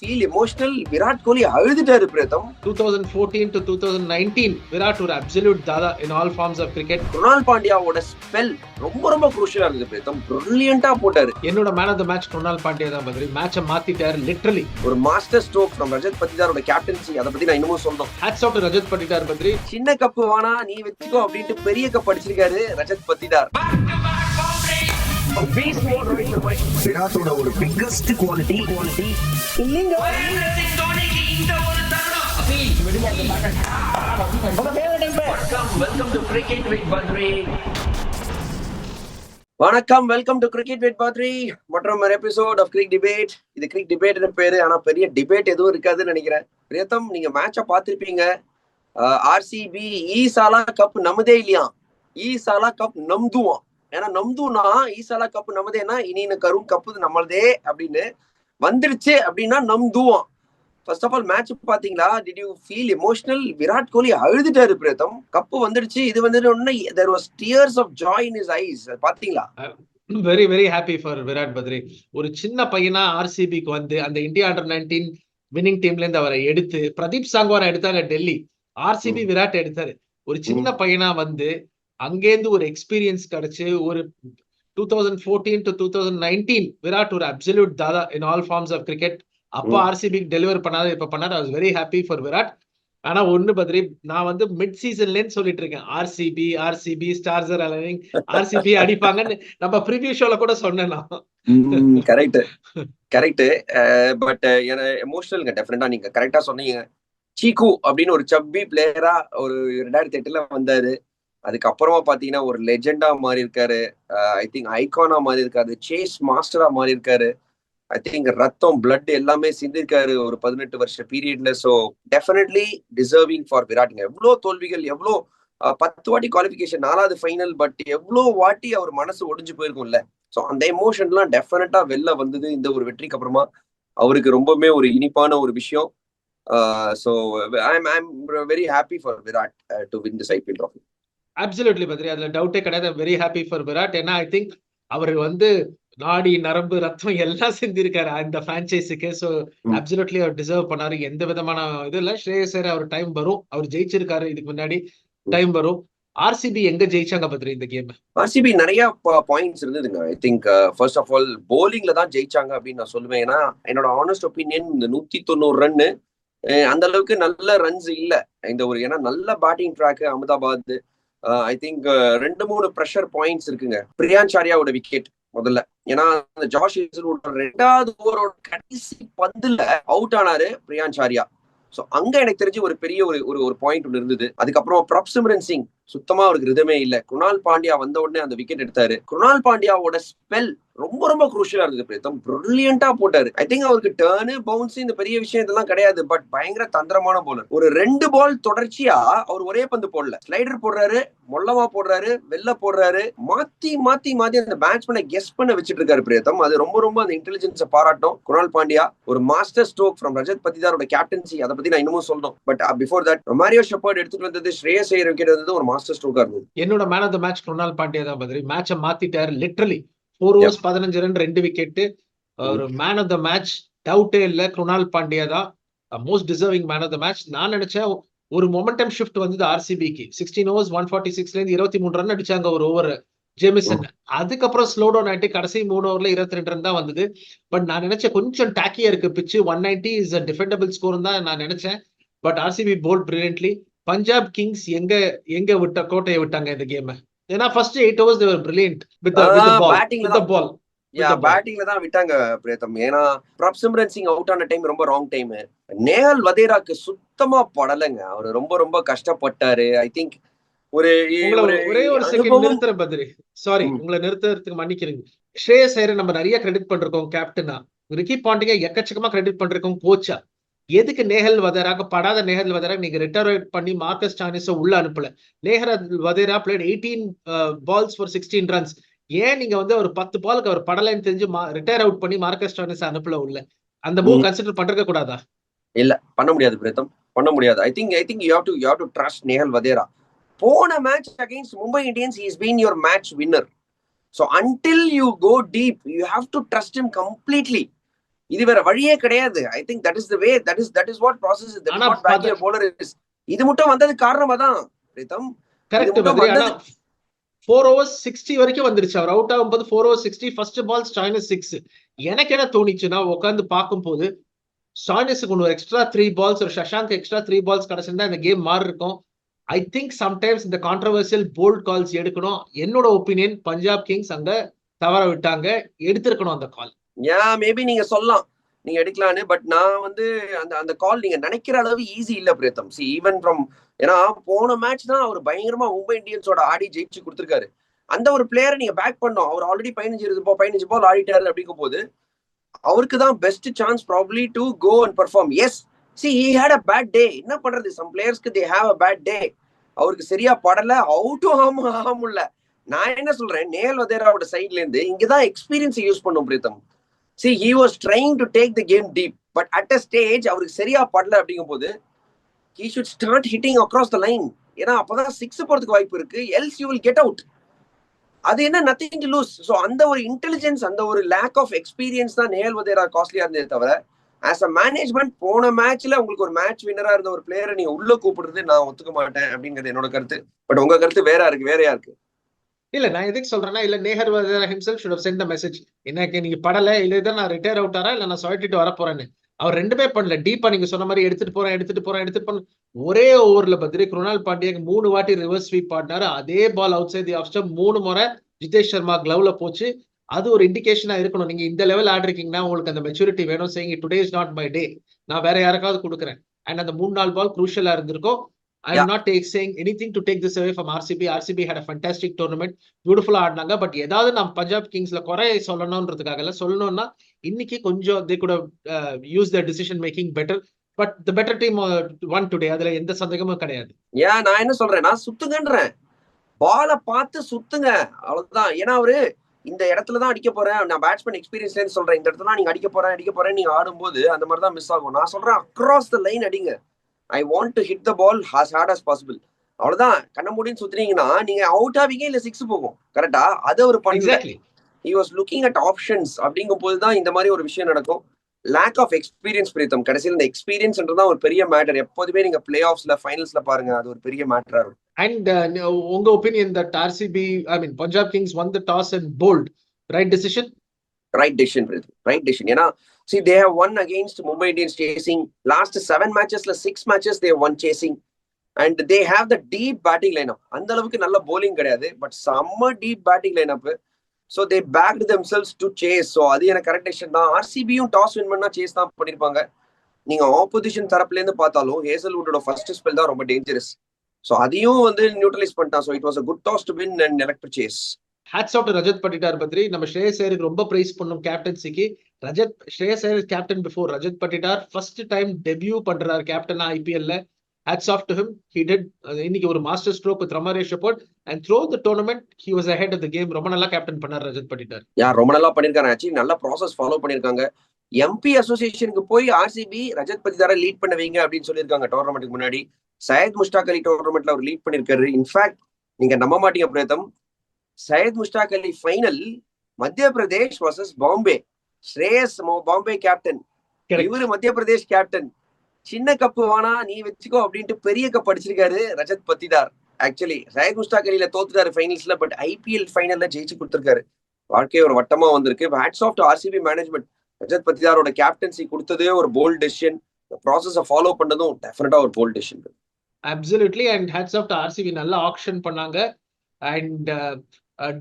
feel emotional? Virat Kohli அழுதுட்டாரு பிரதம். 2014 to 2019 Virat ஒரு அப்சல்யூட் தாதா in all forms of cricket. Kunal பாண்டியாவோட ஸ்பெல் ரொம்ப குரூஷியலா இருந்தது பிரதம். பிரில்லியண்டா போட்டாரு. என்னோட man of the match Kunal Pandya தான் பத்ரி. மேட்சை மாத்திட்டாரு லிட்டரலி. ஒரு மாஸ்டர் ஸ்ட்ரோக் from ரஜத் பட்டிதாரோட கேப்டன்சி. அத பத்தி நான் இன்னமும் சொல்லணும். Hats off to Rajat Patidar Badri. சின்ன கப்பு வானா நீ வெச்சுக்கோ அப்படினு பெரிய கப் அடிச்சிருக்காரு ரஜத் பட்டிதார். விராட்டோட ஒரு பிக்கஸ்ட் குவாலிட்டி இல்லைங்க. வணக்கம், welcome to cricket with Badri மற்றும் ஒரு எபிசோட் ஆஃப் கிரிக் டிபேட். இது கிரிக் டிபேட்னு பேரு, ஆனா பெரிய டிபேட் எதுவும் இருக்காதுன்னு நினைக்கிறேன். பிரியத்தம், நீங்க மேட்சை பார்த்திருப்பீங்க. ஆர்சிபி ஈசாலா கப் நமதே இல்லையா, ஈசாலா கப் நம்துவான். ஏன்னா நம்துனா ஈசாலா கப்பு நமதேனா இனி கரும் கப்பு நம்மளதே அப்படின்னு வந்துருச்சு அப்படின்னா நம்துவான். ஃபர்ஸ்ட் ஆஃப் ஆல் மேட்ச் பாத்தீங்களா? Did you feel emotional? Virat Kohli அழுதுட்டாரு பிரதம். கப்பு வந்துடுச்சு, இது வந்துட்டு there was tears of joy in his eyes. பாத்தீங்களா? Very very happy for Virat Badri. ஒரு சின்ன பையனா ஆர்சிபிக்கு வந்து அந்த இந்தியா அண்டர் 19 வின்னிங் டீம்ல இருந்து அவரை எடுத்து பிரதீப் சாங்வாரா எடுத்தாங்க டெல்லி, ஆர்சிபி விராட் எடுத்தாரு. ஒரு சின்ன பையனா வந்து அங்கேருந்து ஒரு எக்ஸ்பீரியன்ஸ் கிடைச்சு ஒரு 2014 to 2019 விராட் ஒரு அப்சல்யூட் தாதா in all forms of cricket. அப்போ ஆர்சிபி டெலிவர் பண்ணாத இப்ப பண்ணாரு. I was very happy for Virat. ஆனா ஒண்ணு பத்ரி, நான் வந்து மிட் சீசன்லேன்னு சொல்லிட்டு இருக்கேன் ஆர்சிபி ஸ்டார்ஸ் ஆர் அலைவிங், ஆர்சிபி அடிப்பாங்கன்னு நம்ம ப்ரிவியூ ஷோல கூட சொன்னேன் நான். கரெக்ட். பட் எமோஷனல் டெஃபினட்டா நீங்க கரெக்டா சொன்னீங்க. சீக்கு அப்படின்னு ஒரு சப்பி பிளேயரா ஒரு 2008 வந்தாரு. அதுக்கப்புறமா பாத்தீங்கன்னா ஒரு லெஜெண்டா மாறி இருக்காரு. ஐ திங்க் ஐகானா மாறி இருக்காரு, சேஸ் மாஸ்டரா மாறி இருக்காரு. ஐ திங்க் ரத்தம் பிளட் எல்லாமே சிந்திருக்காரு ஒரு 18 வருஷ பீரியட்ல. ஸோ டெஃபினெட்லி டிசர்விங் ஃபார் விராட்ங்க. எவ்வளோ தோல்விகள், எவ்வளோ 10 வாட்டி குவாலிஃபிகேஷன், 4வது ஃபைனல், பட் எவ்வளோ வாட்டி அவர் மனசு ஒடிஞ்சு போயிருக்கும்ல. ஸோ அந்த எமோஷன்லாம் டெஃபினட்டா வெளில வந்தது இந்த ஒரு வெற்றிக்கு அப்புறமா. அவருக்கு ரொம்பவுமே ஒரு இனிப்பான ஒரு விஷயம். So I'm very happy for Virat to win this IPL trophy. Absolutely Badri, அதுல டவுட்டே கிடையாது. Very happy for Virat. ஏன்னா ஐ திங்க் அவர் வந்து நாடி நரம்பு ரத்தம் எல்லாம் செஞ்சிருக்காரு அந்த பிரான்சைஸுக்கு. ஸோ அப்சல்யூட்லி அவர் டிசர்வ் பண்ணாரு. எந்த விதமான இது இல்ல. ஸ்ரேயஸ் ஐயர் அவர் டைம் வரும், அவர் ஜெயிச்சிருக்காரு இதுக்கு முன்னாடி, டைம் வரும். ஆர்சிபி எங்க ஜெயிச்சாங்க பத்ரி இந்த கேம்? ஆர்சிபி நிறைய பாயிண்ட்ஸ் இருந்ததுங்க. I think first of all போலிங்ல தான் ஜெயிச்சாங்க அப்படின்னு நான் சொல்லுவேன். ஏன்னா என்னோட ஆனஸ்ட் ஒப்பீனியன், இந்த 190 ரன்னு அந்த அளவுக்கு நல்ல ரன்ஸ் இல்ல இந்த ஒரு. ஏன்னா நல்ல batting track Ahmedabad. I think 2-3 pressure points இருக்குங்க. பிரியான்சாரியாவோட விக்கெட் முதல்ல, ஏன்னா அந்த ஜாஷ் ஹேசல்வுட் 2வது ஓவரோட கடைசி பந்துல அவுட் ஆனாரு பிரியான்சாரியா. சோ அங்க எனக்கு தெரிஞ்சு ஒரு பெரிய ஒரு பாயிண்ட் ஒன்று இருந்தது. அதுக்கப்புறம் பிரப்சிம்ரன் சிங் சுத்தமா அவருக்கு ரிதமே இல்ல. குணால் பாண்டியா வந்த உடனே அந்த விக்கெட் எடுத்தாரு. குணால் பாண்டியாவோட ஸ்பெல் ரொம்ப குரூஷியலா இருந்தது பிரதம். பிரில்லியண்டா போட்டாரு. ஐ திங்க் அவருக்கு டர்னு பவுன்ஸ் இந்த பெரிய விஷயம் இதெல்லாம் கிடையாது, பட் பயங்கர தந்திரமான போலர். ஒரு 2 பால் தொடர்ச்சியா அவர் ஒரே பந்து போடல, ஸ்லைடர் போடுறாரு, மொல்லமா போடுறாரு, வெள்ள போடுறாரு, மாத்தி அந்த பேட்ஸ்மேனை கெஸ் பண்ண வச்சிட்டு இருக்காரு பிரதம். அது ரொம்ப அந்த இன்டெலிஜென்ஸை பாராட்டும். குணால் பாண்டியா ஒரு மாஸ்டர் ஸ்ட்ரோக் from ரஜத் பட்டிதாரோட கேப்டன்சி. அதை பத்தி நான் இன்னமும் சொல்லணும். But before that Romario Shepherd எடுத்துட்டு வந்தது, ஸ்ரேயஸ் ஐயர் விக்கெட் வந்தது ஒரு மாஸ்டர் ஸ்ட்ரோக்கா இருந்தது. என்னோட man of the match Kunal Pandya தான் பத்ரி. மேட்சை மாத்திட்டாரு லிட்டரலி. 4 overs 15 run 2 wicket. ஒரு மேன் ஆஃப் த மேட்ச் டவுட்டே இல்ல, குணால் பாண்டியா தான் most deserving man of the match. நான் நினைச்சேன் ஒரு மொமெண்டம் ஷிஃப்ட் வந்தது ஆர்சிபிக்கு. 16 overs 146ல இருந்து 23 ரன் அடிச்சாங்க ஒரு ஓவர் ஜேமிசன். அதுக்கப்புறம் ஸ்லோ டவுன் ஆயிட்டு கடைசி 3 ஓவர்ல 22 ரன் தான் வந்தது. பட் நான் நினைச்சேன் கொஞ்சம் டாக்கியா இருக்கு பிச்சு, 190 இஸ் a defendable ஸ்கோர் தான் நான் நினைச்சேன். But RCB bowled brilliantly. Punjab Kings எங்க விட்ட கோட்டையை விட்டாங்க இந்த கேம். ஏன்னா first 8 overs they were brilliant with the ball. பேட்டிங்ல தான் விட்டாங்க பிரேதம். ஏன்னா பிரப்சிம்ரன் சிங் அவுட் ஆன டைம் ரொம்ப ராங் டைம். நேஹல் வதேராக்கு சுத்தமா படலைங்க. அவரு ரொம்ப கஷ்டப்பட்டாரு. ஐ திங்க் ஒரே ஒரு செகண்ட் நிறுத்துறேன் பத்ரி. சாரி, உங்களை நிறுத்துறதுக்கு மன்னிக்கிறீங்க. ஸ்ரேயஸ் ஐயரை நம்ம நிறைய கிரெடிட் பண்றோம் கேப்டனா, ரிக்கி பாண்டிங்க எக்கச்சக்கமா கிரெடிட் பண்றோம் கோச்சா. எதுக்கு நேஹல் வதேராக்கு படாத நேஹல் வதேரா நீங்க ரிட்டையர் பண்ணி மார்க்கஸ் ஸ்டானிஸ உள்ள அனுப்பல? Nehal Vadra plate 18 balls for 16 runs. ஏன் நீங்க வந்து ஒரு 10 பாலுக்கு அவர் படலைன்னு தெரிஞ்சு ரிட்டையர் அவுட் பண்ணி மார்க்கஸ் ஸ்டானிஸ அனுப்பல உள்ள? அந்த மூவ் கன்சிடர் பண்றக்க கூடாதா? இல்ல, பண்ண முடியாது பிரதம், பண்ண முடியாது. I think you have to trust Nehal Wadhera. போன match against Mumbai Indians he has been your match winner. So until you go deep you have to trust him completely. இது வேற வழியே கிடையாது. I think that is the way, that is what process, that is what pacier bowler is. இது மட்டும் வந்ததுக்கு காரணமா தான் Pritam. Correct Badri. ஆனா 4 overs 60 வரைக்கும் வந்துருச்சு. அவர் அவுட் ஆகும்போது 4 overs 60, ஃபர்ஸ்ட் பால் ஸ்டாய்னிஸ் 6. எனக்கு என்ன தோணிச்சுன்னா, உட்காந்து பார்க்கும்போது ஸ்டாய்னிஸுக்கு ஒரு எக்ஸ்ட்ரா 3 balls, ஒரு சஷாங்க் எக்ஸ்ட்ரா 3 balls கிடைச்சிருந்தா இந்த கேம் மாறி இருக்கும். ஐ திங்க் சம்டைம்ஸ் இந்த கான்ட்ரவர்சியல் போல்ட் கால்ஸ் எடுக்கணும். என்னோட ஒப்பீனியன், பஞ்சாப் கிங்ஸ் அங்க தவற விட்டாங்க, எடுத்திருக்கணும் அந்த கால். மேபி நீங்க சொல்லலாம் நீங்க எடுக்கலான்னு, பட் நான் வந்து அந்த கால் நீங்க நினைக்கிற அளவு ஈஸி இல்ல பிரீதம். சி ஈவன் ஃப்ரம், ஏன்னா போன மேட்ச் தான் அவர் பயங்கரமா மும்பை இந்தியன்ஸோட ஆடி ஜெயிச்சு கொடுத்துருக்காரு. அந்த ஒரு பிளேயரை நீங்க பேக் பண்ணோம். அவர் ஆல்ரெடி 15 பால் ஆடிட்டாரு. அப்படிங்கும் போது அவருக்கு தான் best chance probably to go and perform. Yes, see he had a bad day. என்ன பண்றது, சம் பிளேயர்ஸ்க்கு they have a bad day. அவருக்கு சரியா படல, அவுட்டும் ஆகல. நான் என்ன சொல்றேன், நேல் வதேராவோட சைட்ல இருந்து இங்கதான் எக்ஸ்பீரியன்ஸ் யூஸ் பண்ணும் Pritam. See, he was trying to take the game deep, but at a stage அவருக்கு சரியா படல. அப்படிங்கும் போது he should start hitting across the line. ஏன்னா அப்பதான் 6 போறதுக்கு வாய்ப்பு இருக்கு. else you will get out. அது என்ன, nothing to lose. So அந்த ஒரு இன்டெலிஜென்ஸ், அந்த ஒரு lack of experience தான் நேல் வதேரா காஸ்ட்லியா இருந்தே தவிர, ஆஸ் அ மேனேஜ்மெண்ட் போன மேட்ச்ல உங்களுக்கு ஒரு மேட்ச் வின்னரா இருந்த ஒரு பிளேயரை நீங்க உள்ள கூப்பிடுறது நான் ஒத்துக்க மாட்டேன் அப்படிங்கிறது என்னோட கருத்து. பட் உங்க கருத்து வேறையா இருக்கு. இல்ல, நான் எதுக்கு சொல்றேன்னா, இல்ல நேஹர் Vadra himself should have sent the message. எனக்கு நீங்க படல, இல்ல நான் ரிட்டையர் அவுட்டாரா, இல்ல நான் சொல்லிட்டு வர போறேன்னு. அவர் ரெண்டுமே பண்ணல. டீப்பா நீங்க சொன்ன மாதிரி எடுத்துட்டு போறேன். ஒரே ஓவர்ல பத்ரி குருணால் பாண்டியாக்கு 3 வாட்டி ரிவர்ஸ் ஸ்வீப் ஆடினாரு. அதே ball outside the off stump 3 முறை ஜிதேஷ் சர்மா கிளவ்ல போச்சு. அது ஒரு இண்டிகேஷனா இருக்கணும். நீங்க இந்த லெவல் ஆடிருக்கீங்கன்னா உங்களுக்கு அந்த மெச்சூரிட்டி வேணும். Saying today is not my day, நான் வேற யாருக்காவது கொடுக்குறேன். அண்ட் அந்த 3-4 பால் குரூஷியலா இருந்திருக்கும். I am not saying anything to take this away from RCB. RCB had a fantastic tournament. பியூட்டிஃபுல்லா ஆடினாங்க. பட் ஏதாவது நம்ம பஞ்சாப் கிங்ஸ்ல குறை சொல்லணும்ன்றதுக்காக இல்ல, சொல்லணும்னா இன்னைக்கு கொஞ்சம் they could have used their decision making better. But the better team won today. அதுல எந்த சந்தேகமும் கிடையாது. நான் என்ன சொல்றேன்னா, சுத்துங்கன்றேன், பாலை பார்த்து சுத்துங்க, அவ்வளவுதான். ஏன்னா அவரு இந்த இடத்துலதான் அடிக்க போறேன், நான் பேட்ஸ்மேன் எக்ஸ்பீரியன்ஸ்ல சொல்றேன், இந்த இடத்துல நீங்க அடிக்க போறேன் நீங்க ஆடும்போது அந்த மாதிரி தான் மிஸ் ஆகும். நான் சொல்றேன் அக்ராஸ் த லைன் அடிங்க. I want to hit the ball as hard as possible. அவ்வளவுதான். கண்ண மூடின்னு சுத்துனீங்கன்னா நீங்க அவுட் ஆவீங்க, இல்ல 6 போகும். கரெக்டா? அது ஒரு பண்ணல. He was looking at options. அப்படிங்கும் போதுதான் இந்த மாதிரி ஒரு விஷயம் நடக்கும். Lack of experience Pritam. கடைசியில் இந்த எக்ஸ்பீரியன்ஸ்ன்றதான் ஒரு பெரிய மேட்டர். எப்போதுமே நீங்க பிளே ஆஃப்ஸ்ல, ஃபைனல்ஸ்ல பாருங்க, அது ஒரு பெரிய மேட்டரா இருக்கும். And உங்க opinion that RCB, I mean Punjab Kings won the toss and bowled, right decision? Right decision, Pritam. Right decision. ஏன்னா see, they have won against Mumbai Indians chasing. Last 7 matches, 6 matches they have won chasing. And they have the deep batting lineup. அந்த அளவுக்கு நல்ல bowling கிடையாது, but செம்ம deep batting lineup. So they backed themselves to chase. So அது எனக்கு correct decision தான். RCBயும் toss win பண்ணா chase தான் பண்ணிருப்பாங்க. நீங்க ஆப்போசிஷன் தரப்புல இருந்து பார்த்தாலும் ஹேசல்வுட்டோட ஃபர்ஸ்ட் ஸ்பெல் தான் ரொம்ப டேஞ்சரஸ். So அதையும் வந்து நியூட்ரலைஸ் பண்ணிட்டான். So it was a good toss to win and elect to chase. Hats off to Rajat Patidar Badri. நம்ம ஸ்ரேயஸ் ஐயருக்கு ரொம்ப பிரைஸ் பண்ணும் கேப்டன்சிக்கு. Shreyas Iyer captain before Rajat Patidar. First time debut பண்றாரு கேப்டனா ஐபிஎல்ல. Hats off to him. He did இன்னைக்கு ஒரு master stroke with Romario Shepherd and through the tournament he was ahead of the game. ரொம்ப நல்லா கேப்டன் பண்ணார் ரஜத் பட்டிதார். ரொம்ப நல்லா பண்ணிருக்காங்க. ஆக்சுவலி நல்ல ப்ராசஸ் ஃபாலோ பண்ணிருக்காங்க. எம்பி அசோசியேஷனுக்கு போய் RCB ரஜத் பட்டிதாரை லீட் பண்ண வைங்க அப்படின்னு சொல்லியிருக்காங்க டோர்னமெண்ட்டுக்கு முன்னாடி. சையத் முஷ்டாக் அலி டோர்னமெண்ட்ல அவர் லீட் பண்ணிருக்காரு. இன்ஃபேக்ட் நீங்க நம்ப மாட்டீங்க பிரேதம், சையத் முஷ்டாக் அலி ஃபைனல் மத்திய பிரதேஷ் வர்சஸ் பாம்பே. ஸ்ரேயஸ் பாம்பே கேப்டன், இவரு மத்திய பிரதேஷ் கேப்டன். சின்ன கப்பு வேணா நீ வச்சுக்கோ அப்படின்ட்டு பெரிய கப் அடிச்சிருக்காரு ரஜத் பட்டிதார். ஆக்சுவலி சையத் முஷ்டாக் அலியில தோத்துட்டாரு ஃபைனல்ஸ்ல, பட் IPL ஃபைனல்ல ஜெயிச்சு கொடுத்திருக்காரு. வாழ்க்கைய ஒரு வட்டமா வந்திருக்கு. Hats off to RCB management. Rajat பட்டிதாரோட கேப்டன்சி கொடுத்ததே ஒரு போல்ட் டெசிஷன். ப்ராசஸை ஃபாலோ பண்ணதும் டெஃபினட்டா ஒரு bold decision. Absolutely. And hats off to RCB. நல்ல ஆக்ஷன் பண்ணாங்க. அண்ட்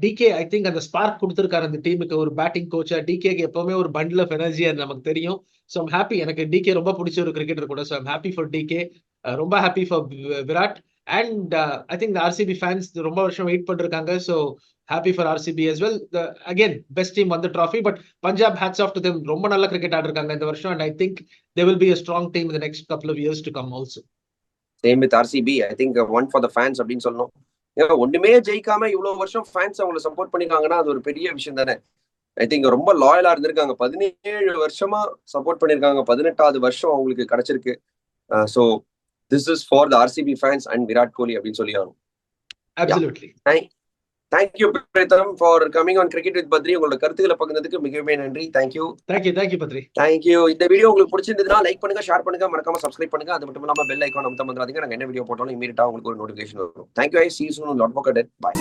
DK ஐ திங்க் அந்த ஸ்பார்க் கொடுத்திருக்காரு அந்த டீமுக்கு. ஒரு பேட்டிங் கோச்சா DKக்கு எப்பவுமே ஒரு பண்டில் ஆஃப் எனர்ஜி நமக்கு தெரியும். So I'm happy. எனக்கு DK ரொம்ப பிடிச்ச ஒரு கிரிக்கெட்டர் கூட. So I'm happy for DK. ரொம்ப happy for Virat. And I think RCB fans ரொம்ப வருஷம் வெயிட் பண்ணிருக்காங்க. ஸோ ஹாப்பி ஃபார் RCB as well. Again best team வந்த trophy. But Punjab hats off to them. ரொம்ப நல்ல கிரிக்கெட் ஆடிருக்காங்க இந்த வருஷம். அண்ட் ஐ திங்க் they will be a strong team in the next couple of years to come also. Same with RCB. I think one for the fans அப்படின்னு சொல்லணும். ஒண்ணுமே ஜெயிக்காம இவ்வளவு வருஷம் ஃபேன்ஸ் அவங்களை சப்போர்ட் பண்ணிருக்காங்கன்னா அது ஒரு பெரிய விஷயம் தானே. ஐ திங்க் ரொம்ப லாயலா இருந்திருக்காங்க. 17 வருஷமா சப்போர்ட் பண்ணிருக்காங்க. 18வது வருஷம் அவங்களுக்கு கிடைச்சிருக்கு. So this is for the RCB fans and Virat Kohli அப்படின்னு சொல்லி ஆகணும். Absolutely. Thank you Pritam for coming on cricket with Badri. உங்களோட கருத்துக்களை பகிர்ந்ததுக்கு மிகவே நன்றி. தேங்க்யூ பத்ரி. தேங்க்யூ. இந்த வீடியோ உங்களுக்கு பிடிச்சிருந்ததுன்னா லைக் பண்ணுங்க, ஷேர் பண்ணுங்க, மறக்காம சப்ஸ்கிரைப் பண்ணுங்க. அது மட்டும் இல்லாம பெல் ஐக்கான் அமுத்த வந்துடாதீங்க. நாங்க என்ன வீடியோ போட்டாலும் இமீடியட்டா உங்களுக்கு ஒரு நோட்டிஃபிகேஷன் வரும். Thank you. I see you soon on Lotbook. Bye.